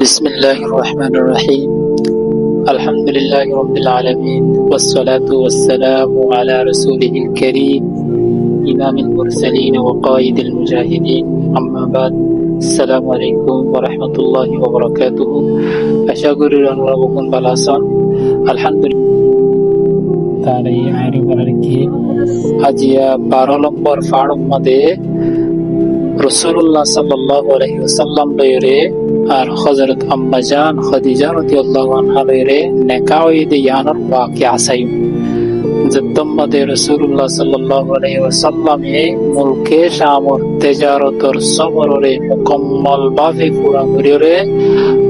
بسم الله الرحمن الرحيم الحمد لله رب العالمين والصلاة والسلام على رسوله الكريم إمام المرسلين وقائد المجاهدين أما بعد السلام عليكم ورحمة الله وبركاته أشكر ربكم بلاسان الحمد لله تعالى عارف ولكن أجيا بارلمبر فارم مده রাসূলুল্লাহ সাল্লাল্লাহু আলাইহি ওয়াসাল্লাম লয়রে আর হযরত আম্মা জান খাদিজা রাদিয়াল্লাহু আনহা লয়রে নিকাহ ইদে ইয়ানর ওয়াকিয়া আসাই যতমদে রাসূলুল্লাহ সাল্লাল্লাহু আলাইহি ওয়াসাল্লাম এ মুলকে শামর তিজারতর সবররে মুকম্মল ভাবে পুরা করিরে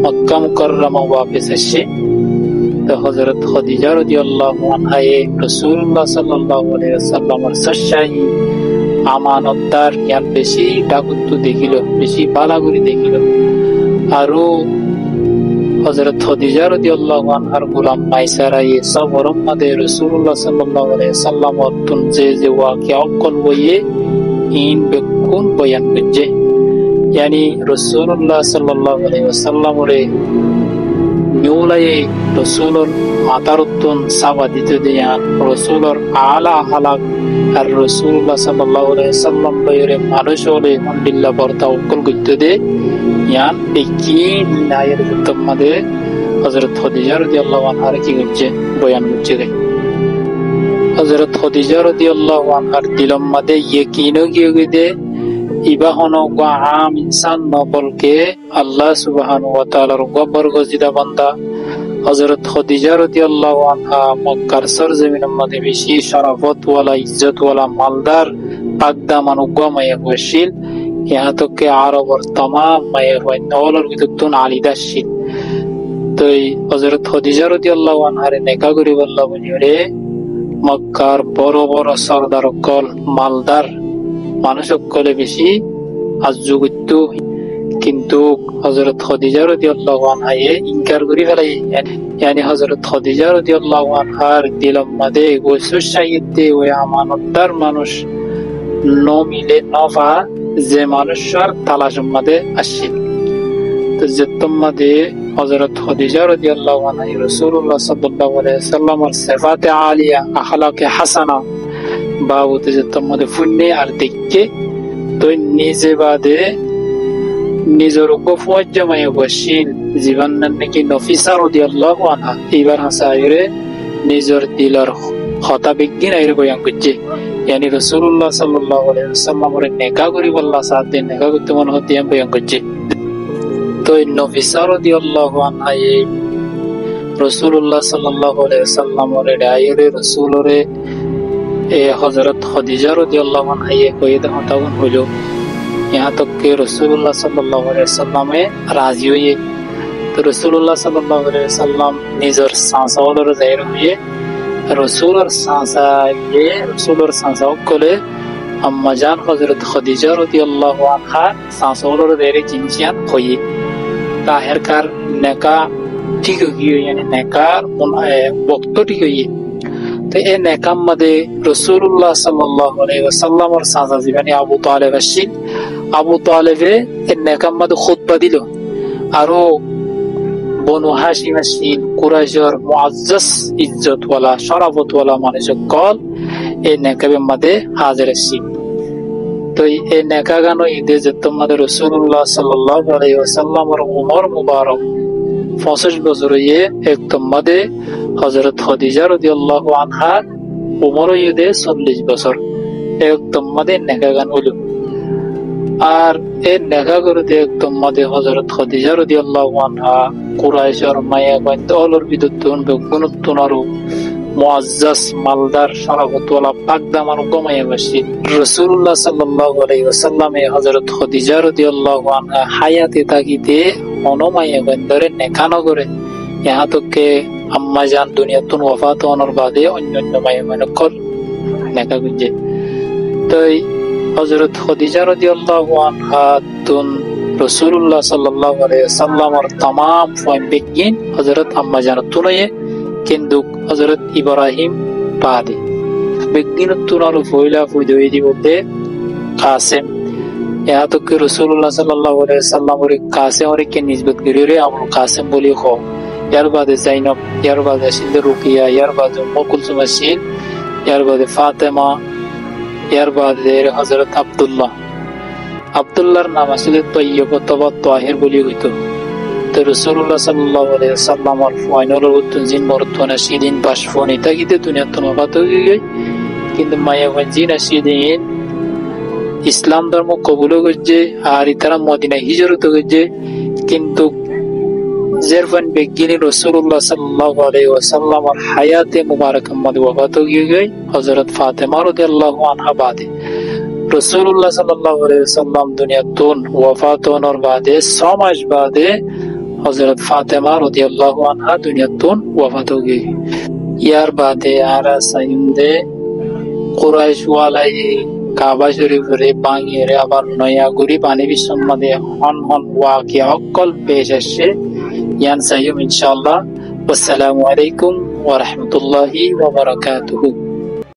মক্কা মুকাররমা ওয়াপস আসে তো হযরত খাদিজা রাদিয়াল্লাহু আনহা এ রাসূলুল্লাহ সাল্লাল্লাহু আলাইহি ওয়াসাল্লামের সচ্চাই আমানতদার ইয়ান বেশি ডাকুত্তু দেখিল বেশি বালাগুড়ি দেখিল আরো হযরত খাদিজা রাদিয়াল্লাহু আনহার গোলাম মাইসারা এই সবরম মধ্যে রাসূলুল্লাহ সাল্লাল্লাহু আলাইহি ওয়াসাল্লাম অতুন যে ওয়াকিয়া অকল বইয়ে ইন বেকুন বয়ান করছে यानी রাসূলুল্লাহ সাল্লাল্লাহু আলাইহি ওয়াসাল্লাম রে নিউলায়ে রাসূলুর মাতারুতুন সাবাদিতে দেয়ান রাসূলুর আলা হালাক আর রাসূলুল্লাহ সাল্লাল্লাহু আলাইহি ওয়াসাল্লাম বইরে মানুষ হলে আলহামদুলিল্লাহ বর্তা অকল করতে দে ইয়ান বেকিন নায়ের তম্মাদে হযরত খাদিজা রাদিয়াল্লাহু আনহা কি করছে বয়ান করছে হযরত খাদিজা রাদিয়াল্লাহু আনহার দিলম মধ্যে ইয়াকিনও গিয়ে ইবাহনো গো আম ইনসান নবলকে আল্লাহ সুবহানাহু ওয়া তাআলার বরগজিদা বান্দা হযরত খাদিজা রাদিয়াল্লাহু আনহা মক্কার সরজমিনের মধ্যে বেশি শরাফত ওয়ালা ইজ্জত ওয়ালা মালদার পাকদামান উগমায়ে হয়েছিল यहाँ तक के আরবের तमाम মায়ে হয় নওয়ালার ভিতরতুন আলিদাশিল তো হযরত খাদিজা রাদিয়াল্লাহু আনহার নেকা করি বললা বলিরে মক্কার বড় বড় সরদার কল মালদার মানুষ সকলে বেশি আজুগুত্ত কিন্তু হযরত খাদিজা রাদিয়াল্লাহু আনহা ইনকার করি ফেলাই यानी হযরত খাদিজা রাদিয়াল্লাহু আনহার দিলম মধ্যে গোসুশাইতে ওই আমানতদার মানুষ নমিলে নফা যে মানুষের তালাশ মধ্যে আসছিল তো যেতম মধ্যে হযরত খাদিজা রাদিয়াল্লাহু আনহা রাসূলুল্লাহ সাল্লাল্লাহু আলাইহি ওয়াসাল্লামের সিফাতে আলিয়া আখলাকে হাসানা বাবুতে যেতম মধ্যে ফুন্নে আর দেখকে তো নিজে বাদে নিজের গোফওয়াজ্জামায় বসিল জীবন নাকি নফিসা রাদিয়াল্লাহু আনহা এবার হাসায়রে নিজের দিলর কথা বিজ্ঞান আইরে বয়ান করছে यानी রাসূলুল্লাহ সাল্লাল্লাহু আলাইহি ওয়াসাল্লামের নেকা করি বল্লা সাথে নেকা করতে মন হতে বয়ান করছে তো নফিসা রাদিয়াল্লাহু আনহা রাসূলুল্লাহ সাল্লাল্লাহু আলাইহি ওয়াসাল্লামের ডায়রে রাসূলরে এ হযরত খাদিজা রাদিয়াল্লাহু আনহা কইতে হতাউন হলো यहाँ तक के रसूलुल्लाह सल्लल्लाहु अलैहि वसल्लम राजी हुए तो रसूलुल्लाह सल्लल्लाहु अलैहि वसल्लम निजर सांसावलर जाहिर हुए रसूलर सांसा कोले अम्मा जान हजरत खदीजा रदियल्लाहु अन्हा सांसावलर जाहिर जिनसियान हुए ताहिरकार नेका ठीक हुई यानी नेकार वक्त ठीक हुई तो ए नेकाम मदे रसूलुल्लाह सल्लल्लाहु अलैहि वसल्लम और सांसा जीवानी अबू तालिब अशिल আবু তালেবে এর নেকাম মধ্যে খুতবা দিল আরো বনু হাশিম আসিল কুরাইশের মুআজ্জাজ ইজ্জত ওয়ালা শরাফত ওয়ালা মানুষ কল এই নেকাবের মধ্যে হাজির আসিল তো এই নেকা গানো ঈদে যেতম মধ্যে রাসূলুল্লাহ সাল্লাল্লাহু আলাইহি ওয়াসাল্লামের উমর মুবারক 65 বছর হয়ে একদম মধ্যে হযরত খাদিজা রাদিয়াল্লাহু আনহা উমর ঈদে 40 বছর একদম মধ্যে নেকা গান হলো আর এই নেকা করতে একদম মধ্যে হযরত খাদিজা রাদিয়াল্লাহু আনহা কুরাইশের মায়া বন্ধ অলর বিদুতুন বেগুনতুনারু মুআজ্জাজ মালদার শরাফতওয়ালা পাকদামান গমায়া বসি রাসূলুল্লাহ সাল্লাল্লাহু আলাইহি ওয়াসাল্লাম হযরত খাদিজা রাদিয়াল্লাহু আনহা হায়াতে থাকিতে অনমায়া বন্ধরে নেকা নগরে यहाँ तक के अम्मा जान दुनियातुन वफात होनर बादे अन्य माया मनकल नेका गुजे तो हजरत खदीजा रदियल्लाहु अन्हा तुन रसूलुल्लाह सल्लल्लाहु अलैहि वसल्लम और तमाम फॉइम बेगिन हजरत अम्मा जान तुनये किंतु हजरत इब्राहिम पादे बेगिन तुनारो फोइला फोइदोइदी बोलते कासिम यहाँ तो कि रसूलुल्लाह सल्लल्लाहु अलैहि वसल्लम और कासिम और के निस्बत करी रे अबुल कासिम बोली हो यार बाद ज़ैनब यार बाद सिंध रुकिया यार बाद उम्मु कुलसुम अशील यार बाद फातिमा यार बाद हजरत अब्दुल्लाहर नाम আসলে তৈয়ব অথবা তাহির বলি হইতো তো রাসূলুল্লাহ সাল্লাল্লাহু আলাইহি ওয়াসাল্লামর ফাইনালের উত্তর জিন মরতনা সিদিন বাসফোন এটা গিতে দুনিয়া তো নবাত হয়ে গই কিন্তু মায়া ওয়াজিন সিদিন ইসলাম ধর্ম কবুল করছে আর ইতারা মদিনা হিজরত করছে কিন্তু জেরফান বেগিনি রাসূলুল্লাহ সাল্লাল্লাহু আলাইহি ওয়াসাল্লামর হায়াতে মুবারাকা মধ্যে ওফাত হয়ে গই হযরত ফাতেমা রাদিয়াল্লাহু আনহা বাদে রাসূলুল্লাহ সাল্লাল্লাহু আলাইহি ওয়াসাল্লাম দুনিয়াতুন ওয়াফাত হওয়ার বাদে 6 মাস বাদে হযরত ফাতেমা রাদিয়াল্লাহু আনহা দুনিয়াতুন ওয়াফাত হয়ে গই ইয়ার বাদে আরা সাইন্দে কুরাইশ ওয়ালাই কাবা শরীফরে বাঙিয়ে আবার নয়া গুরি পানি বিশ্বমদে হন ওয়াকিয়া অকল পেশ আসছে ইয়ান সাইয়ুম ইনশাআল্লাহ। আসসালামু আলাইকুম ওয়া রাহমাতুল্লাহি ওয়া বারাকাতুহু।